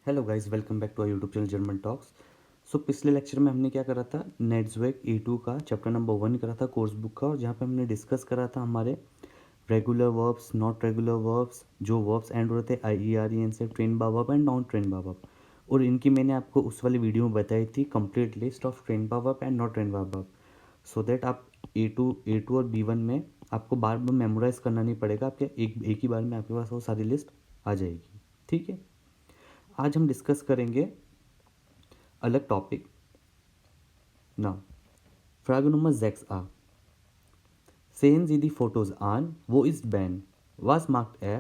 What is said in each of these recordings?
Hello guys, welcome back to our YouTube channel German talks. So पिछले lecture में हमने क्या करा था, नेट्सवेक E2 का चैप्टर नंबर 1 करा था कोर्स बुक का, और जहाँ पे हमने डिस्कस करा था हमारे regular verbs, not regular verbs, जो वर्ब्स एंड होते हैं IEREN से, ट्रेन बा वर्ब एंड नॉन ट्रेन बा वर्ब। और इनकी मैंने आपको उस वाली वीडियो में बताई थी कंप्लीट लिस्ट ऑफ ट्रेन बा वर्ब एंड नॉट ट्रेन बा वर्ब, सो दैट आप A2 और B1 में आपको बार बार मेमोराइज करना नहीं पड़ेगा, आपके एक ही बार में आपके पास वो सारी लिस्ट आ जाएगी। ठीक है, आज हम डिस्कस करेंगे अलग टॉपिक ना। Frage Nummer 6a. Sehen Sie die Fotos an. Wo ist Ben? Was macht er?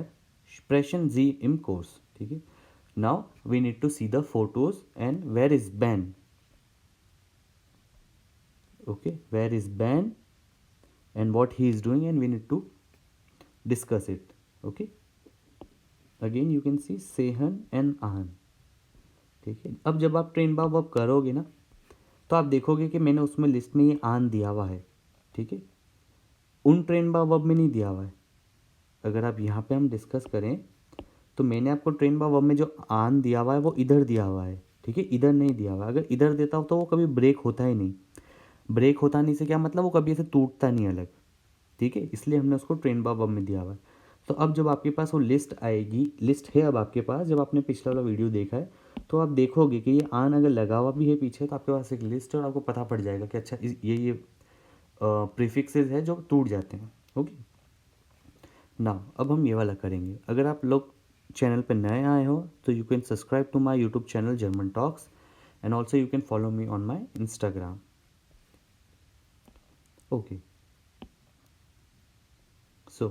Sprechen Sie im Kurs. ठीक है. Now we need to see the photos and where is Ben? Okay, where is Ben and what he is doing, and we need to discuss it. Okay. Again you can see Sehan and Ahan. ठीक है. अब जब आप train बाब आप करोगे ना, तो आप देखोगे कि मैंने उसमें लिस्ट में ये आन दिया हुआ है. ठीक है, उन ट्रेन बा वर्ब में नहीं दिया हुआ है. अगर आप यहाँ पे हम डिस्कस करें तो मैंने आपको ट्रेन बा वर्ब में जो आन दिया हुआ है वो इधर दिया हुआ है. ठीक है, इधर नहीं दिया हुआ है. अगर इधर देता हो तो वो कभी ब्रेक होता ही नहीं. ब्रेक होता नहीं से क्या मतलब, वो कभी ऐसे टूटता नहीं अलग. ठीक है, इसलिए हमने उसको ट्रेन बा वर्ब में दिया हुआ है. तो अब जब आपके पास वो लिस्ट आएगी, लिस्ट है अब आपके पास, जब आपने पिछला वाला वीडियो देखा है तो आप देखोगे कि ये आन अगर लगा हुआ भी है पीछे तो आपके पास एक लिस्ट है, और आपको पता पड़ जाएगा कि अच्छा ये प्रीफिक्सेस है जो टूट जाते हैं. ओके ना, अब हम ये वाला करेंगे. अगर आप लोग चैनल पर नए आए हो तो you can subscribe to my YouTube channel German Talks, and also you can follow me on my Instagram. Okay, so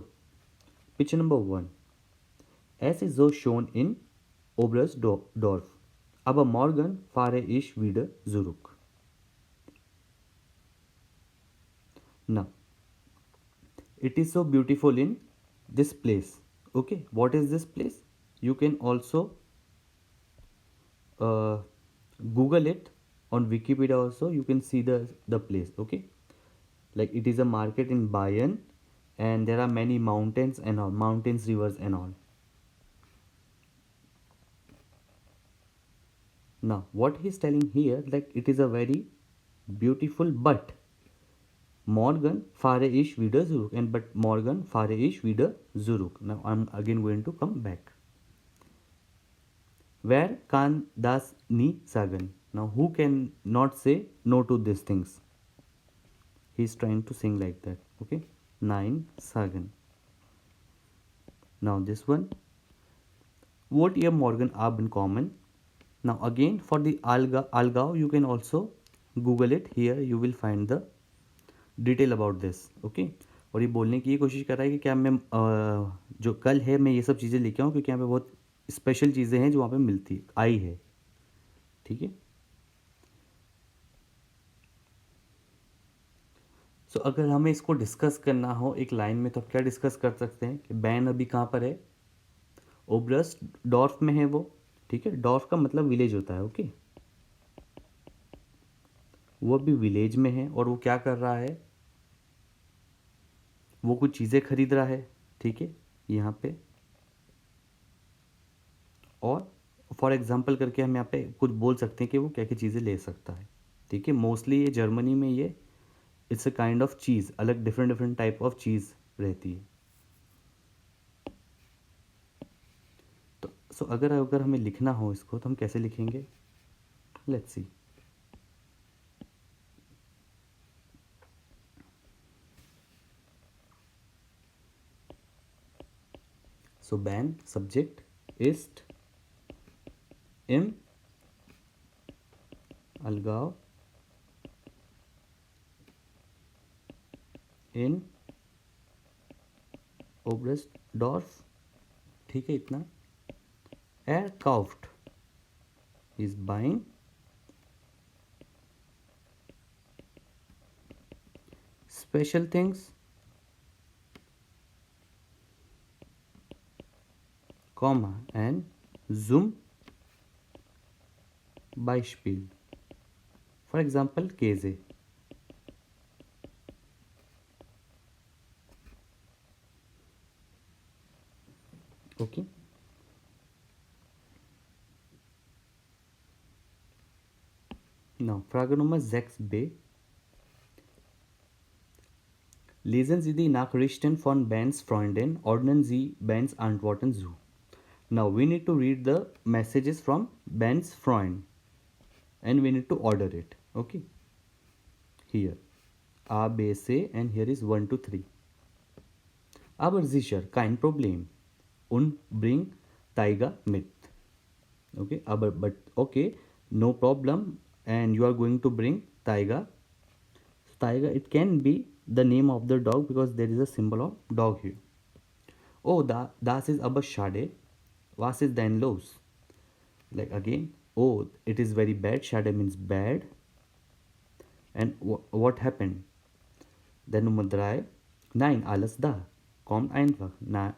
picture number 1. Es ist so schon in Oberstdorf, aber morgen fahre ich wieder zurück. Now, it is so beautiful in this place. Okay, what is this place? You can also uh, Google it on Wikipedia. Also you can see the place. Okay, like it is a market in Bayern, and there are many mountains and all, mountains, rivers and all. Now what he's telling here, like it is a very beautiful, but morgen fahre ich wieder zurück, and but morgen fahre ich wieder zurück. Now I'm again going to come back. Wer kann das nie sagen? Now who can not say no to these things? He's trying to sing like that. Okay, 9 sagen. Now this one, what ihr morgen Abend kommen. Now again for the Algao you can also Google it. Here you will find the detail about this. Okay, और ये बोलने की ये कोशिश कर रहा है कि क्या मैं जो कल है मैं ये सब चीज़ें लेके आऊँ, क्योंकि यहाँ पे बहुत स्पेशल चीज़ें हैं जो वहाँ पे मिलती आई है. ठीक है, सो अगर हमें इसको डिस्कस करना हो एक लाइन में तो आप क्या डिस्कस कर सकते हैं कि बैन अभी कहाँ पर है, ओब्रस्ट डॉर्फ में है वो. ठीक है, डॉर्फ का मतलब विलेज होता है. ओके, वो अभी विलेज में है और वो क्या कर रहा है, वो कुछ चीज़ें खरीद रहा है. ठीक है, यहाँ पे, और फॉर एग्जांपल करके हम यहाँ पे कुछ बोल सकते हैं कि वो क्या क्या चीज़ें ले सकता है. ठीक है, मोस्टली ये जर्मनी में ये इट्स अ काइंड ऑफ चीज़, अलग डिफरेंट डिफरेंट टाइप ऑफ चीज़ रहती है. तो सो अगर अगर हमें लिखना हो इसको तो हम कैसे लिखेंगे, let's see. So ban subject ist im Allgäu in Oberstdorf. ठीक है, इतना. Er kauft is buying special things, comma, and zum Beispiel. For example, Käse. Okay. Now, Frage Nummer 6b. Lesen Sie die Nachrichten von Ben's Freunden, ordnen Sie Ben's Antworten zu. Now, we need to read the messages from Ben's Freund and we need to order it. Okay. Here, A, B, C, and here is 1, 2, 3. Aber sicher, kein Problem. Und bring Taiga mit. Okay, but okay, no problem. And you are going to bring Taiga. So Taiga, it can be the name of the dog because there is a symbol of dog here. Oh, das ist aber schade. Was ist denn los? Like again, oh, it is very bad. Schade means bad. And what happened? Then Nummer 3. Nein, alles da. Kommt einfach.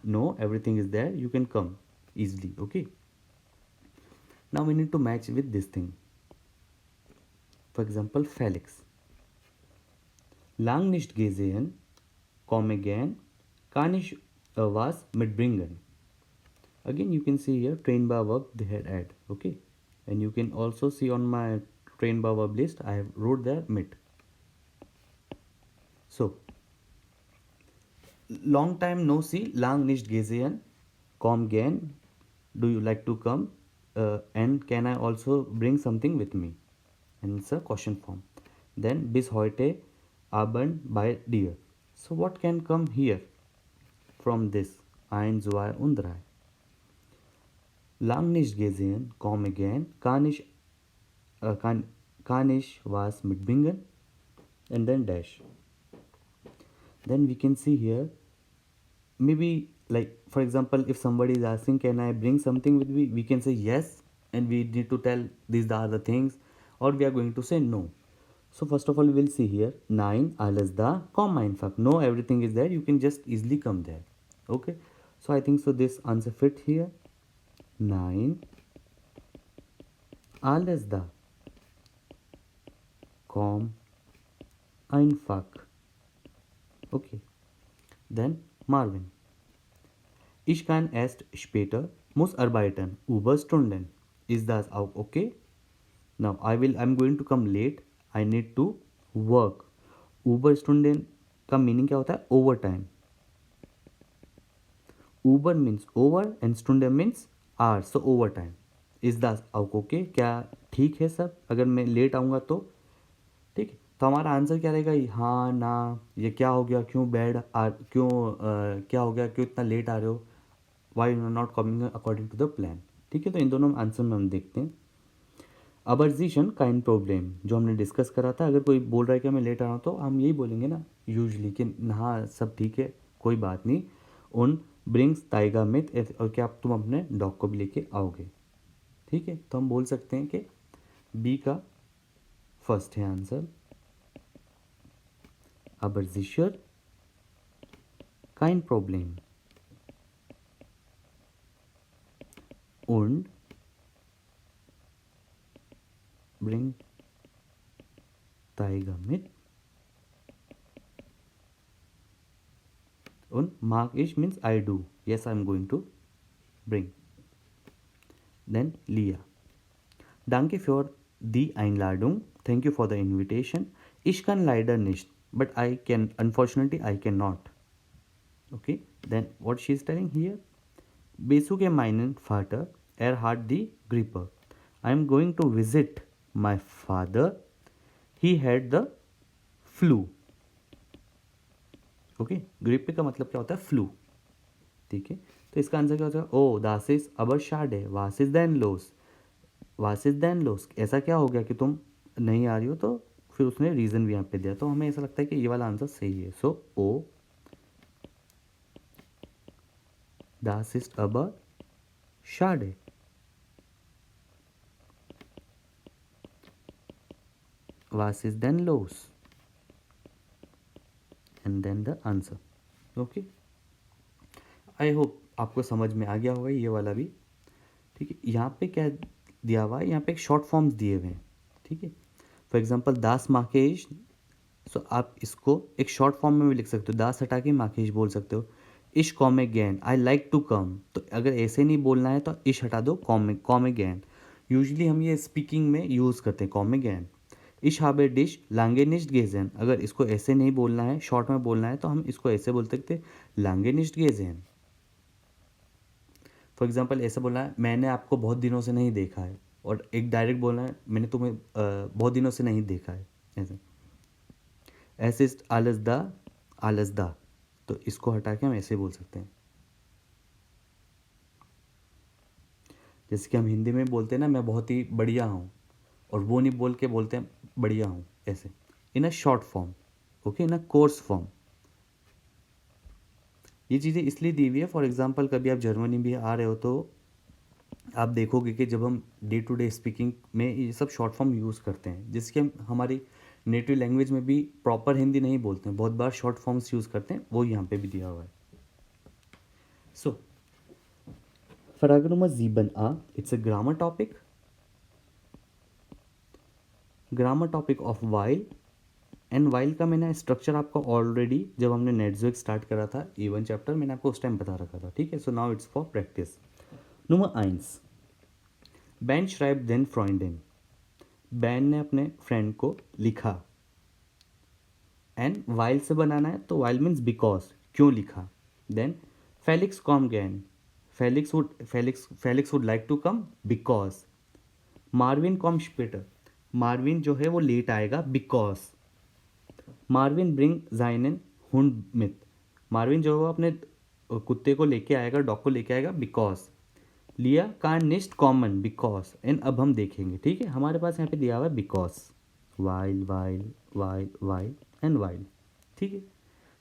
No, everything is there. You can come easily. Okay. Now we need to match with this thing. For example, Felix. Lang nicht gesehen. Komm again. Kann ich was mitbringen? Again, you can see here train by verb they had add. Okay. And you can also see on my train by verb list I have wrote there mit. So, long time no see, lang nicht gesehen, komm gern, do you like to come, and can I also bring something with me? And it's a question form. Then bis heute Abend bei dir. So what can come here from this? Ein, zwei und drei. Lang nicht gesehen, komm again, kann ich was mitbringen? And then dash. Then we can see here, maybe like for example, if somebody is asking, can I bring something with me? We can say yes, and we need to tell these are the things, or we are going to say no. So first of all, we will see here, nein, alles da, komm einfach. No, everything is there. You can just easily come there. Okay. So I think so this answer fit here. Nein, alles da, komm einfach. Okay. Then Marvin. Ich kann erst später, muss arbeiten, Überstunden. Is das auch okay? Now I'm going to come late. I need to work. Überstunden का meaning क्या होता है? Overtime. Uber means over and Stunde means hours. So overtime. Is das auch okay? क्या ठीक है सब? अगर मैं लेट आऊँगा तो ठीक है. तो हमारा आंसर क्या रहेगा? हाँ, ना, ये क्या हो गया, क्यों क्या हो गया, क्यों इतना लेट आ रहे हो, why you are not coming according to the plan. ठीक है. तो इन दोनों आंसर में हम देखते हैं. अबर्जिशन काइंड प्रॉब्लम जो हमने डिस्कस करा था, अगर कोई बोल रहा है कि मैं लेट आ रहा हूँ तो हम यही बोलेंगे ना यूजली कि हाँ सब ठीक है, कोई बात नहीं. उन ब्रिंग्स टाइगर मिथ, और क्या तुम अपने डॉग को भी लेके आओगे. ठीक है. तो हम बोल सकते हैं कि बी का फर्स्ट है answer. Aber sicher kein Problem. Und bring Tiger mit. Und mag ich means I do. Yes, I'm going to bring. Then Leah. Danke für die Einladung. Thank you for the invitation. Ich kann leider nicht. But unfortunately, I cannot. Okay, then what she is telling here? Besuche meinen Vater, hat die Grippe. I am going to visit my father. He had the flu. Okay, grippe का मतलब क्या होता है? Flu. ठीक है. तो इसका answer क्या होता है? Oh, das ist aber schade. Was ist denn los? Was ist denn los? ऐसा क्या हो गया कि तुम नहीं आ रही हो? तो फिर उसने रीज़न भी यहाँ पे दिया. तो हमें ऐसा लगता है कि ये वाला आंसर सही है. सो ओ das ist aber schade. Was ist denn los? And then the answer. Okay. I hope आपको समझ में आ गया होगा ये वाला भी. ठीक है. यहाँ पे क्या दिया हुआ है? यहाँ पे एक शॉर्ट फॉर्म्स दिए हुए हैं. ठीक है. फॉर एग्जाम्पल दास माकेश. सो आप इसको एक शॉर्ट फॉर्म में भी लिख सकते हो. दास हटा के माकेश बोल सकते हो. इश कॉम अगैन, आई लाइक टू कम. तो अगर ऐसे नहीं बोलना है तो इश हटा दो, कॉम अगैन. यूजली हम ये स्पीकिंग में यूज़ करते हैं कॉम अगैन. इश हाबे डिश लांगे निश्ट गेजेन। अगर इसको ऐसे नहीं बोलना है, शॉर्ट में बोलना है, तो हम इसको ऐसे बोल सकते लांगे निश्ट गेजेन। फॉर एग्जाम्पल ऐसे बोलना है मैंने आपको बहुत दिनों से नहीं देखा है, और एक डायरेक्ट बोलना है मैंने तुम्हें बहुत दिनों से नहीं देखा है, ऐसे। ऐसे आलसदा, तो इसको हटा के हम ऐसे बोल सकते हैं। जैसे कि हम हिंदी में बोलते हैं ना मैं बहुत ही बढ़िया हूँ, और वो नहीं बोल के बोलते हैं बढ़िया हूँ, ऐसे in a short form, okay, in a कोर्स फॉर्म। ये चीज़ें इसलिए दी हुई है, फॉर एग्जांपल कभी आप जर्मनी भी आ रहे हो तो आप देखोगे कि जब हम डे टू डे स्पीकिंग में ये सब शॉर्ट फॉर्म यूज़ करते हैं, जिसके हम हमारी नेटिव लैंग्वेज में भी प्रॉपर हिंदी नहीं बोलते हैं, बहुत बार शॉर्ट फॉर्म्स यूज़ करते हैं, वो यहाँ पे भी दिया हुआ है। सो Frage Nummer 7a, it's a grammar topic. Grammar topic of while. And while का मैंने स्ट्रक्चर आपको ऑलरेडी जब हमने नेटज़ोइक स्टार्ट करा था E1 चैप्टर, मैंने आपको उस टाइम बता रखा था, ठीक है। So now it's for practice. Nummer 1, Ben schreibt den Freundin. Ban ने अपने फ्रेंड को लिखा। एंड वाइल से बनाना है तो वाइल मीन्स बिकॉज, क्यों लिखा। देन फेलिक्स कॉम गैन, Felix would like to come because. Marvin कॉम स्पेटर, मार्विन जो है वो लेट आएगा बिकॉज। मार्विन ब्रिंग जाइनन हुंड मिथ, मार्विन जो है वो अपने कुत्ते को लेके आएगा, डॉग को लेके आएगा बिकॉज। लिया कान निस्ट कॉमन बिकॉज। एंड अब हम देखेंगे, ठीक है, हमारे पास यहाँ पे दिया हुआ है because, while while while while and while, ठीक है।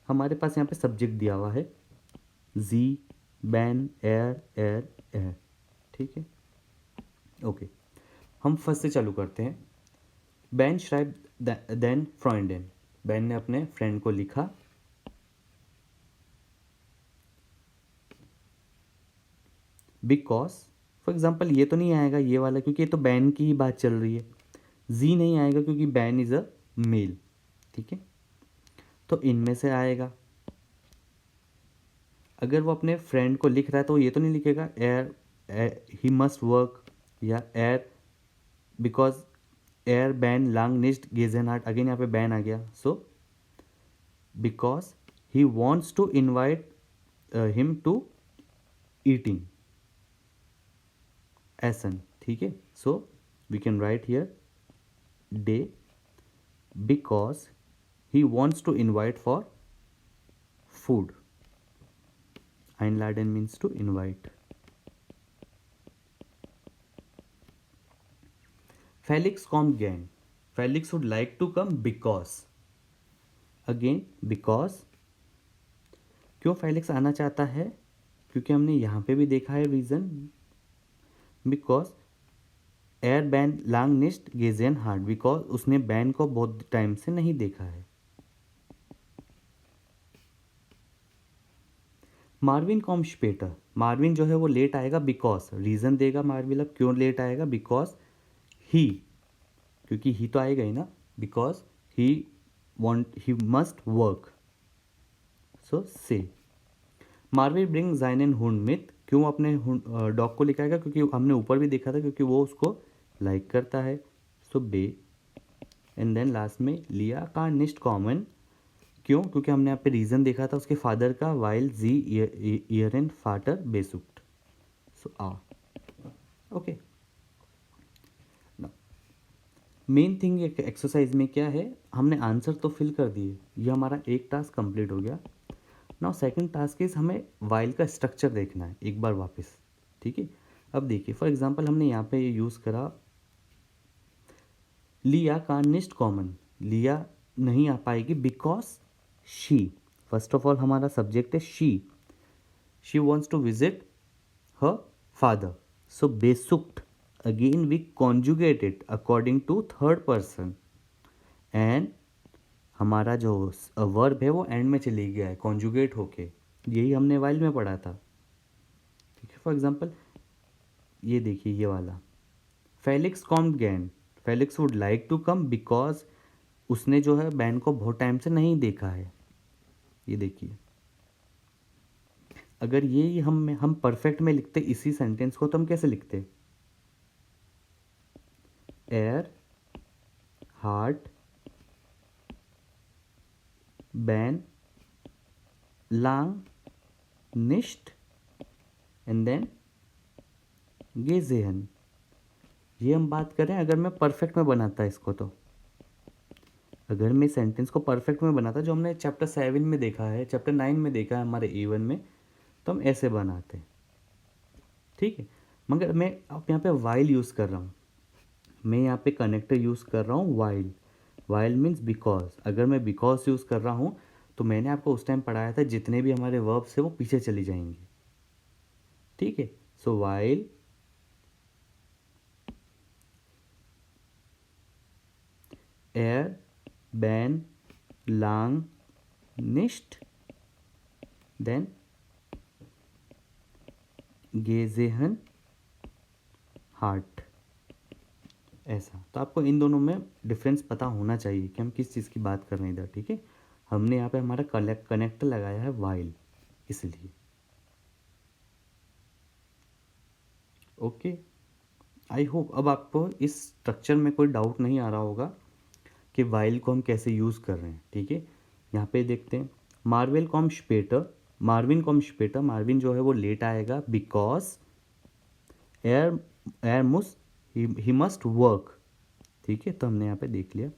हमारे पास यहाँ पे सब्जेक्ट दिया हुआ है जी, बैन, एयर एयर एयर, ठीक है, ओके। हम फर्स्ट से चालू करते हैं। बैन श्राइब देन फ्रॉइंडेन, बैन ने अपने फ्रेंड को लिखा। बिकॉज, फॉर एग्जाम्पल ये तो नहीं आएगा ये वाला, क्योंकि ये तो बैन की ही बात चल रही है। जी नहीं आएगा क्योंकि बैन इज अ मेल, ठीक है। तो इनमें से आएगा, अगर वो अपने फ्रेंड को लिख रहा है तो ये तो नहीं लिखेगा एयर ही मस्ट वर्क, या एयर बिकॉज एयर बैन लंग निस्ट गेजन हार्ट, अगेन यहाँ पे बैन आ गया। So because he wants to invite him to eating एसन, ठीक है। So we can write here डे because he wants to invite for food. Einladen means to invite. Felix come again. Felix would like to come because. Again because. क्यों Felix आना चाहता है, क्योंकि हमने यहाँ पे भी देखा है रीज़न, बिकॉज एयर बैन लांग निस्ट गेजेन हार्ट, बिकॉज उसने बैन को बहुत टाइम से नहीं देखा है। मार्विन कॉम स्पेटर, मार्विन जो है वो लेट आएगा बिकॉज, रीज़न देगा मार्विन, अब क्यों लेट आएगा, बिकॉज ही, क्योंकि ही तो आएगा ही ना, बिकॉज ही मस्ट वर्क। सो से मार्विन ब्रिंग जाइनन हुंड मिथ, क्यों अपने डॉग को लिखाएगा, क्योंकि हमने ऊपर भी देखा था क्योंकि वो उसको लाइक करता है। सो बे। एंड देन लास्ट में लिया का निस्ट कॉमन, क्यों, क्योंकि हमने यहाँ पे रीज़न देखा था उसके फादर का, वाइल जी ईयर एंड फाटर बेसुक्ट। So uh, okay. Main thing exercise में क्या है, हमने आंसर तो फिल कर दिए, ये हमारा एक टास्क कंप्लीट हो गया। नाउ सेकंड टास्क इज हमें वाइल का स्ट्रक्चर देखना है एक बार वापस, ठीक है। अब देखिए फॉर एग्जांपल हमने यहाँ पे ये यूज़ करा लिया का निस्ट कॉमन, लिया नहीं आ पाएगी because she, first of all हमारा सब्जेक्ट है she wants to visit her father. So बेसुक्ट, again we conjugate it according to third person, and हमारा जो वर्ब है वो एंड में चली गया है कॉन्जुगेट होके, यही हमने वाइल में पढ़ा था, ठीक है। फॉर एग्जांपल ये देखिए ये वाला, फेलिक्स कॉम गैन, Felix would like to come because उसने जो है बैन को बहुत टाइम से नहीं देखा है। ये देखिए, अगर ये हम परफेक्ट में लिखते इसी सेंटेंस को तो हम कैसे लिखते, एयर हार्ट, बैन, लांग, निश्ट एंड देन गेजेहन। ये हम बात करें अगर मैं परफेक्ट में बनाता इसको, तो अगर मैं सेंटेंस को परफेक्ट में बनाता, जो हमने चैप्टर 7 में देखा है, चैप्टर 9 में देखा है हमारे A1 में, तो हम ऐसे बनाते हैं, ठीक है। मगर मैं अब यहाँ पे वाइल यूज़ कर रहा हूँ, मैं यहाँ पे कनेक्टर यूज़ कर रहा हूँ वाइल। While means because. अगर मैं बिकॉज यूज़ कर रहा हूँ तो मैंने आपको उस टाइम पढ़ाया था जितने भी हमारे वर्ब्स है वो पीछे चली जाएंगे, ठीक है। सो वाइल एयर, बैन, लांग, निश्ट, देन गेजेहन, हार्ट। ऐसा तो आपको इन दोनों में डिफरेंस पता होना चाहिए कि हम किस चीज़ की बात कर रहे हैं इधर, ठीक है। हमने यहाँ पे हमारा कनेक्टर लगाया है वाइल, इसलिए। ओके, आई होप अब आपको इस स्ट्रक्चर में कोई डाउट नहीं आ रहा होगा कि वाइल को हम कैसे यूज़ कर रहे हैं, ठीक है। यहाँ पे देखते हैं, मार्विन कॉम स्पेटर, मार्विन जो है वो लेट आएगा बिकॉज एयर मुस ही मस्ट वर्क, ठीक है। तो हमने यहाँ पे देख लिया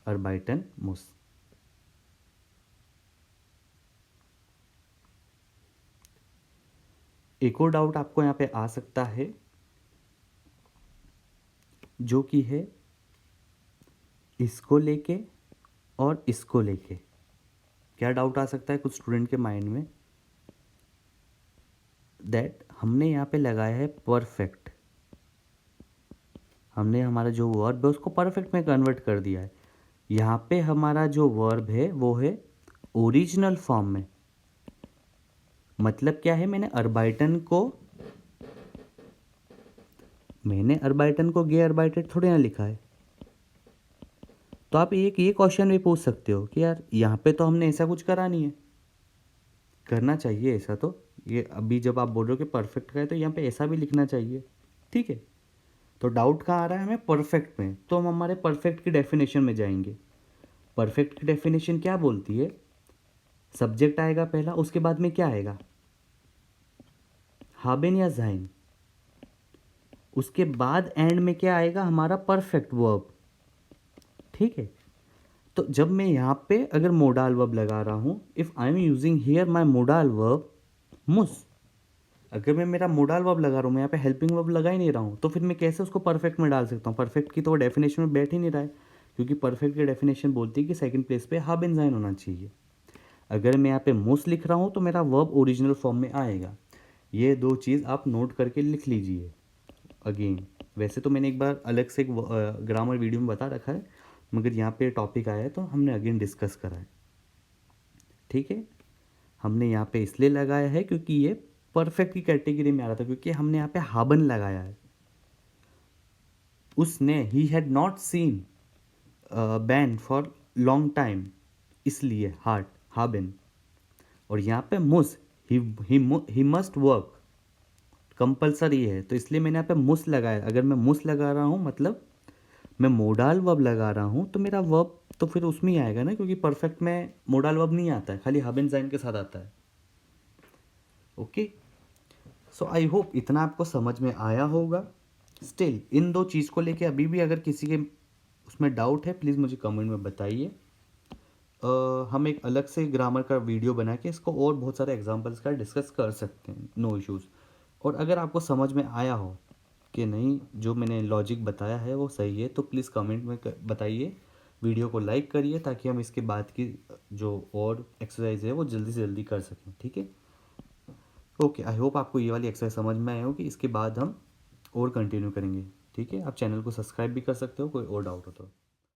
अर्बाइटन मुस। एक और डाउट आपको यहाँ पे आ सकता है, जो कि है इसको लेके और इसको लेके। क्या डाउट आ सकता है कुछ स्टूडेंट के माइंड में, दैट हमने यहाँ पे लगाया है परफेक्ट, हमने हमारा जो वर्ब है उसको परफेक्ट में कन्वर्ट कर दिया है। यहाँ पे हमारा जो वर्ब है वो है ओरिजिनल फॉर्म में। मतलब क्या है, मैंने अर्बाइटन को गे अर्बाइटेड थोड़ी ना लिखा है। तो आप एक ये क्वेश्चन भी पूछ सकते हो कि यार यहाँ पे तो हमने ऐसा कुछ करा नहीं है, करना चाहिए ऐसा। तो ये अभी जब आप बोल रहे हो कि परफेक्ट का है तो यहाँ पे ऐसा भी लिखना चाहिए, ठीक है। तो डाउट कहाँ आ रहा है हमें, परफेक्ट में। तो हम हमारे परफेक्ट की डेफिनेशन में जाएंगे। परफेक्ट की डेफिनेशन क्या बोलती है, सब्जेक्ट आएगा पहला, उसके बाद में क्या आएगा, हाबेन या जाइन, उसके बाद एंड में क्या आएगा, हमारा परफेक्ट वर्ब, ठीक है। तो जब मैं यहाँ पे अगर मोडाल वर्ब लगा रहा हूँ, if I am using here my modal verb मुस, अगर मैं मेरा मोडाल वर्ब लगा रहा हूँ, मैं यहाँ पे हेल्पिंग वर्ब लगा ही नहीं रहा हूँ, तो फिर मैं कैसे उसको परफेक्ट में डाल सकता हूँ। परफेक्ट की तो डेफिनेशन में बैठ ही नहीं रहा है, क्योंकि परफेक्ट की डेफिनेशन बोलती है कि सेकंड प्लेस पे हाबेन जाइन होना चाहिए। अगर मैं यहाँ पे मुस लिख रहा हूँ तो मेरा वर्ब ओरिजिनल फॉर्म में आएगा। ये दो चीज़ आप नोट करके लिख लीजिए। अगेन वैसे तो मैंने एक बार अलग से एक ग्रामर वीडियो में बता रखा है, मगर यहाँ पे टॉपिक आया है तो हमने अगेन डिस्कस करा है, ठीक है। हमने यहाँ पे इसलिए लगाया है क्योंकि ये परफेक्ट की कैटेगरी में आ रहा था, क्योंकि हमने यहाँ पे हाबन लगाया है। उसने he had not seen ban for long time, इसलिए हार्ट हाबन। और यहाँ पे मुस ही मस्ट वर्क कंपलसरी है, तो इसलिए मैंने यहाँ पे मुस लगाया। अगर मैं मुस लगा रहा हूँ मतलब मैं मोडाल वर्ब लगा रहा हूँ, तो मेरा वर्ब तो फिर उसमें ही आएगा ना, क्योंकि परफेक्ट में मोडाल वर्ब नहीं आता है, खाली हाबेन जाइन के साथ आता है। ओके, सो आई होप इतना आपको समझ में आया होगा। स्टिल इन दो चीज़ को लेके अभी भी अगर किसी के उसमें डाउट है, प्लीज़ मुझे कमेंट में बताइए। हम एक अलग से ग्रामर का वीडियो बना के इसको और बहुत सारे एग्जांपल्स का डिस्कस कर सकते हैं, नो इश्यूज़। और अगर आपको समझ में आया हो कि नहीं जो मैंने लॉजिक बताया है वो सही है, तो प्लीज़ कमेंट में बताइए, वीडियो को लाइक करिए, ताकि हम इसके बाद की जो और एक्सरसाइज है वो जल्दी से जल्दी कर सकें, ठीक है। ओके, आई होप आपको ये वाली एक्सरसाइज समझ में आया हो कि इसके बाद हम और कंटिन्यू करेंगे, ठीक है। आप चैनल को सब्सक्राइब भी कर सकते हो, कोई और डाउट हो तो।